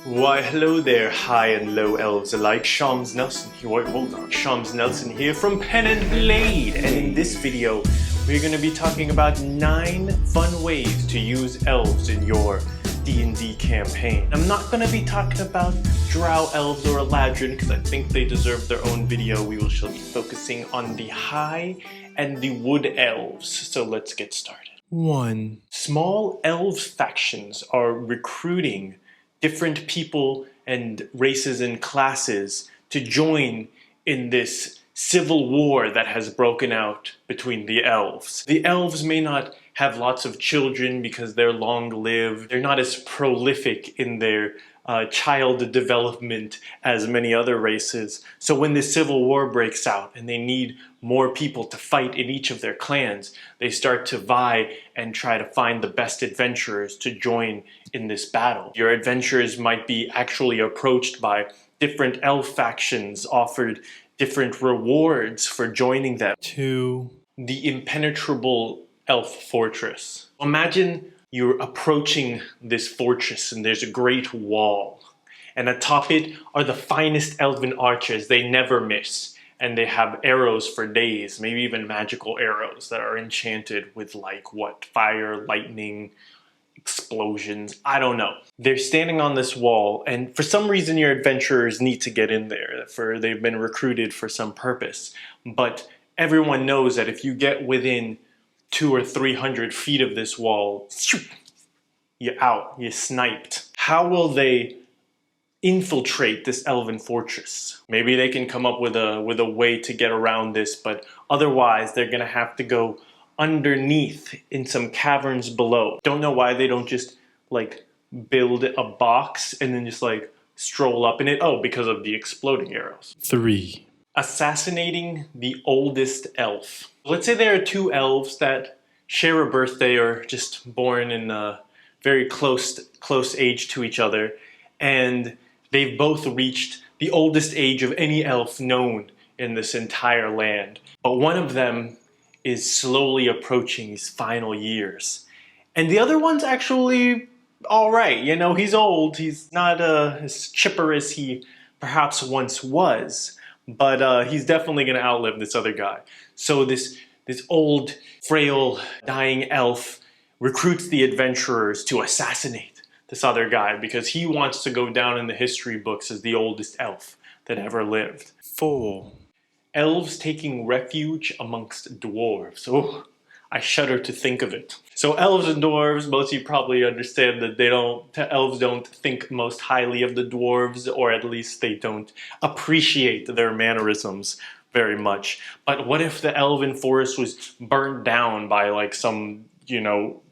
Why hello there, high and low elves alike, Shams Nelson here, wait hold on, Shams Nelson here from Pen and Blade, and in this video we're going to be talking about 9 fun ways to use elves in your D&D campaign. I'm not going to be talking about drow elves or eladrin because I think they deserve their own video. We will be focusing on the high and the wood elves, so let's get started. 1. Small elves factions are recruiting different people and races and classes to join in this civil war that has broken out between the elves. The elves may not have lots of children because they're long-lived. They're not as prolific in their child development as many other races. So when this civil war breaks out and they need more people to fight in each of their clans, they start to vie and try to find the best adventurers to join in this battle. Your adventurers might be actually approached by different elf factions, offered different rewards for joining them. 2. The impenetrable elf fortress. Imagine you're approaching this fortress and there's a great wall, and atop it are the finest elven archers. They never miss, and they have arrows for days, maybe even magical arrows that are enchanted with fire, lightning, explosions, I don't know. They're standing on this wall, and for some reason your adventurers need to get in there. They've been recruited for some purpose, but everyone knows that if you get within 200 or 300 feet of this wall, you're out, you're sniped. How will they infiltrate this elven fortress? Maybe they can come up with a way to get around this, but otherwise they're gonna have to go underneath in some caverns below. Don't know why they don't just build a box and then just stroll up in it. Oh, because of the exploding arrows. 3. Assassinating the oldest elf. Let's say there are 2 elves that share a birthday or just born in a very close age to each other, and they've both reached the oldest age of any elf known in this entire land. But one of them is slowly approaching his final years, and the other one's actually alright. You know, he's old, he's not as chipper as he perhaps once was, but he's definitely gonna outlive this other guy. So this old, frail, dying elf recruits the adventurers to assassinate this other guy because he wants to go down in the history books as the oldest elf that ever lived. 4. Elves taking refuge amongst dwarves. Oh, I shudder to think of it. So elves and dwarves, most of you probably understand that elves don't think most highly of the dwarves, or at least they don't appreciate their mannerisms very much. But what if the elven forest was burned down by some,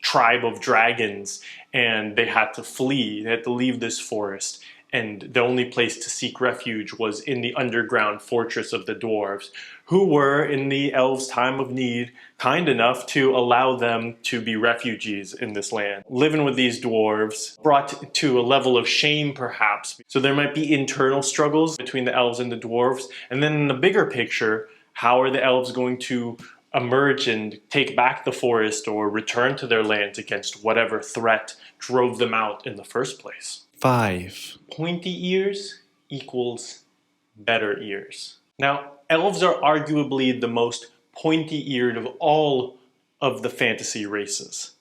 tribe of dragons, and they had to flee, they had to leave this forest, and the only place to seek refuge was in the underground fortress of the dwarves, who were, in the elves' time of need, kind enough to allow them to be refugees in this land. Living with these dwarves brought to a level of shame, perhaps. So there might be internal struggles between the elves and the dwarves. And then in the bigger picture, how are the elves going to emerge and take back the forest or return to their lands against whatever threat drove them out in the first place? 5. Pointy ears equals better ears. Now, elves are arguably the most pointy-eared of all of the fantasy races.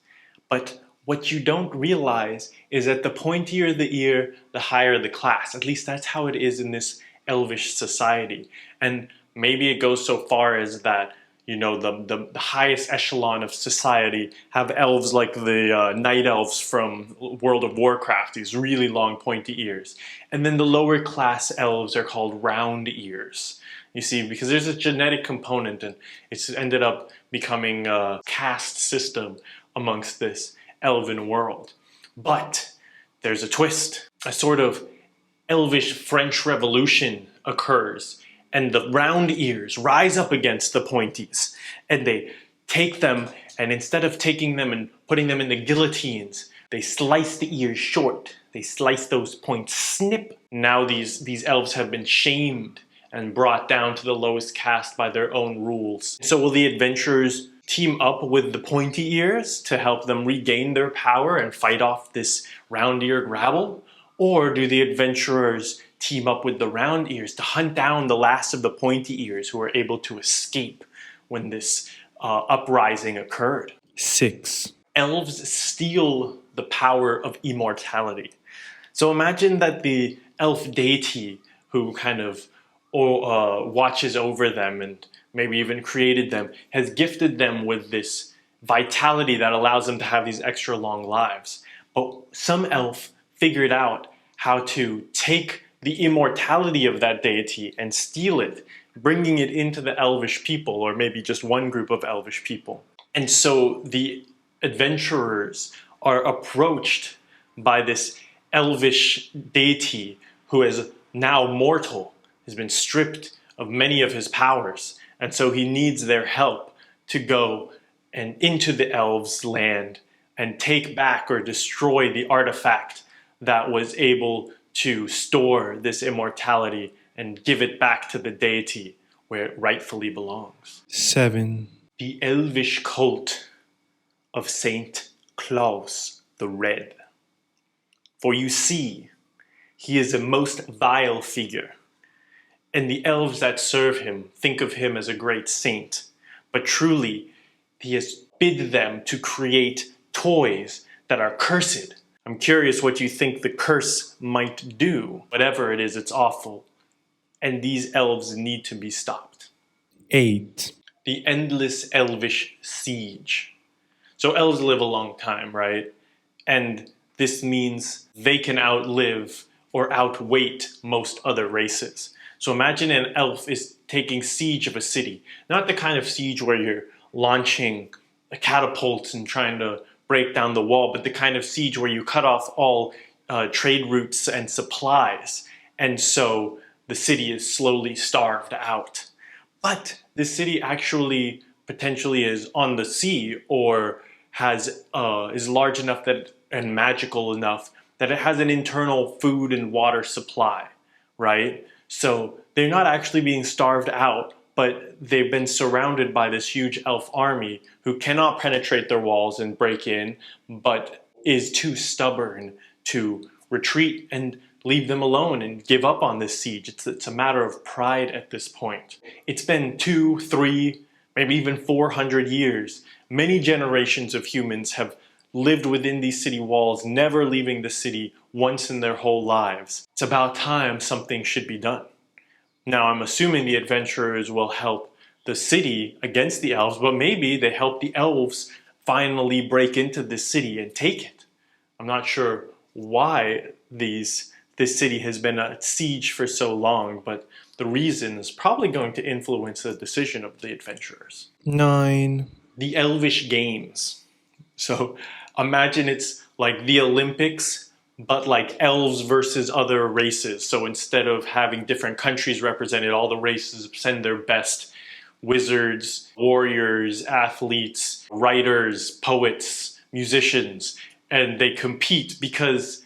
But what you don't realize is that the pointier the ear, the higher the class. At least that's how it is in this elvish society. And maybe it goes so far as that the highest echelon of society have elves like the night elves from World of Warcraft, these really long pointy ears. And then the lower class elves are called round ears. You see, because there's a genetic component, and it's ended up becoming a caste system amongst this elven world. But there's a twist. A sort of elvish French Revolution occurs, and the round ears rise up against the pointies, and they take them, and instead of taking them and putting them in the guillotines, they slice the ears short. They slice those points, snip. Now these elves have been shamed and brought down to the lowest caste by their own rules. So will the adventurers team up with the pointy ears to help them regain their power and fight off this round-eared rabble? Or do the adventurers team up with the round ears to hunt down the last of the pointy ears who were able to escape when this uprising occurred? 6. Elves steal the power of immortality. So imagine that the elf deity who kind of watches over them and maybe even created them has gifted them with this vitality that allows them to have these extra long lives. But some elf figured out how to take the immortality of that deity and steal it, bringing it into the elvish people, or maybe just one group of elvish people. And so the adventurers are approached by this elvish deity who is now mortal, has been stripped of many of his powers, and so he needs their help to go and into the elves' land and take back or destroy the artifact that was able to store this immortality and give it back to the deity where it rightfully belongs. 7. The elvish cult of Saint Claus the Red. For you see, he is a most vile figure, and the elves that serve him think of him as a great saint, but truly he has bid them to create toys that are cursed. I'm curious what you think the curse might do. Whatever it is, it's awful, and these elves need to be stopped. 8. The endless elvish siege. So elves live a long time, right? And this means they can outlive or outwait most other races. So imagine an elf is taking siege of a city. Not the kind of siege where you're launching catapults and trying to break down the wall, but the kind of siege where you cut off all trade routes and supplies. And so the city is slowly starved out. But this city actually potentially is on the sea or is large enough that and magical enough that it has an internal food and water supply, right? So they're not actually being starved out, but they've been surrounded by this huge elf army who cannot penetrate their walls and break in, but is too stubborn to retreat and leave them alone and give up on this siege. It's a matter of pride at this point. It's been 2, 3, maybe even 400 years. Many generations of humans have lived within these city walls, never leaving the city once in their whole lives. It's about time something should be done. Now, I'm assuming the adventurers will help the city against the elves, but maybe they help the elves finally break into this city and take it. I'm not sure why this city has been at siege for so long, but the reason is probably going to influence the decision of the adventurers. 9. The Elvish Games. So imagine it's like the Olympics, but like elves versus other races. So instead of having different countries represented, all the races send their best wizards, warriors, athletes, writers, poets, musicians, and they compete because,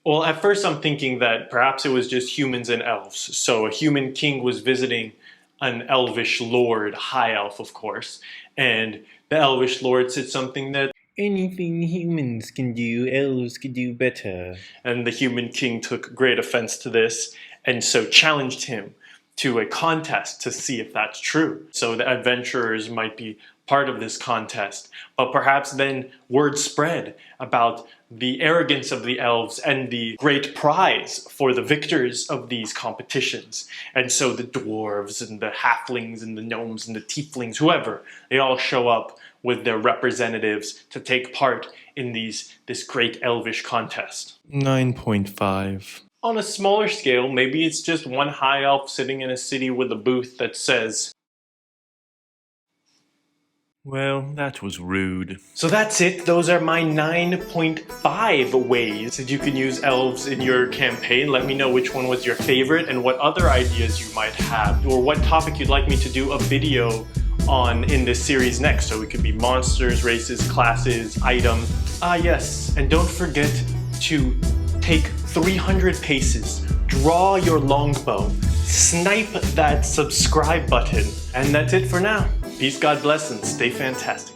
well, at first I'm thinking that perhaps it was just humans and elves. So a human king was visiting an elvish lord, high elf of course, and the elvish lord said something that anything humans can do, elves can do better. And the human king took great offense to this and so challenged him to a contest to see if that's true. So the adventurers might be part of this contest, but perhaps then word spread about the arrogance of the elves and the great prize for the victors of these competitions. And so the dwarves and the halflings and the gnomes and the tieflings, whoever, they all show up with their representatives to take part in this great elvish contest. 9.5. On a smaller scale, maybe it's just one high elf sitting in a city with a booth that says, Well, that was rude. So that's it. Those are my 9.5 ways that you can use elves in your campaign. Let me know which one was your favorite and what other ideas you might have, or what topic you'd like me to do a video on in this series next. So it could be monsters, races, classes, items. Yes, and don't forget to take 300 paces, draw your longbow, snipe that subscribe button, and that's it for now. Peace, God bless, and stay fantastic.